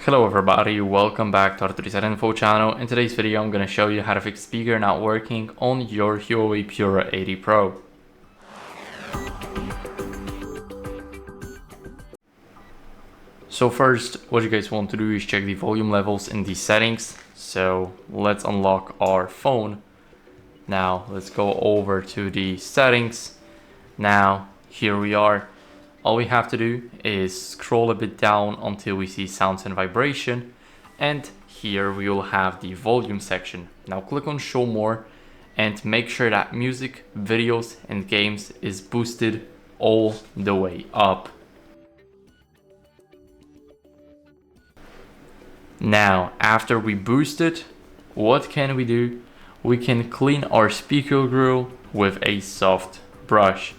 Hello everybody, welcome back to HardReset.Info channel. In today's video I'm going to show you how to fix speaker not working on your HUAWEI Pura 80 Pro. So first, what you guys want to do is check the volume levels in the settings. So let's unlock our phone. Now let's go over to the settings. Now here we are. All we have to do is scroll a bit down until we see sounds and vibration, and here we will have the volume section. Now click on show more and make sure that music, videos and games is boosted all the way up. Now after we boost it, what can we do? We can clean our speaker grill with a soft brush.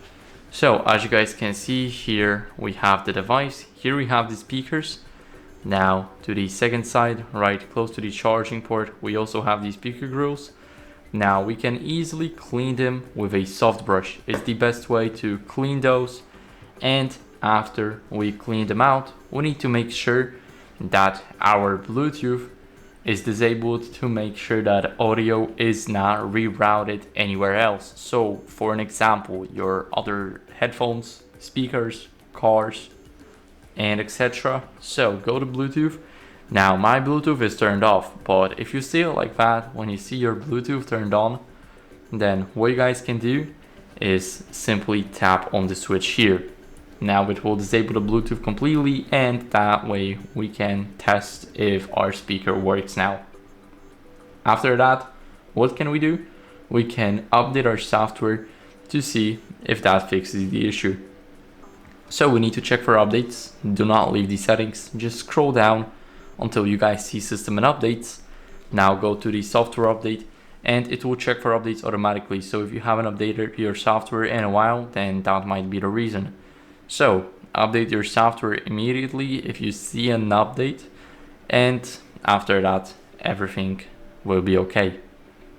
So as you guys can see, here we have the device, here we have the speakers. Now to the second side, right close to the charging port, we also have the speaker grills. Now we can easily clean them with a soft brush. It's the best way to clean those. And after we clean them out, we need to make sure that our Bluetooth is disabled to make sure that audio is not rerouted anywhere else. So for an example, your other headphones, speakers, cars, and etc. So go to Bluetooth. Now my Bluetooth is turned off, but if you see it like that, when you see your Bluetooth turned on, then what you guys can do is simply tap on the switch here. Now it will disable the Bluetooth completely, and that way we can test if our speaker works now. After that, what can we do? We can update our software to see if that fixes the issue. So we need to check for updates. Do not leave the settings, just scroll down until you guys see system and updates. Now go to the software update and it will check for updates automatically. So if you haven't updated your software in a while, then that might be the reason. So update your software immediately if you see an update, and after that everything will be okay.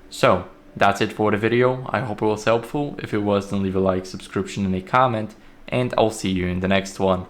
So that's it for the video. I hope it was helpful. If it was, then leave a like, subscription and a comment, and I'll see you in the next one.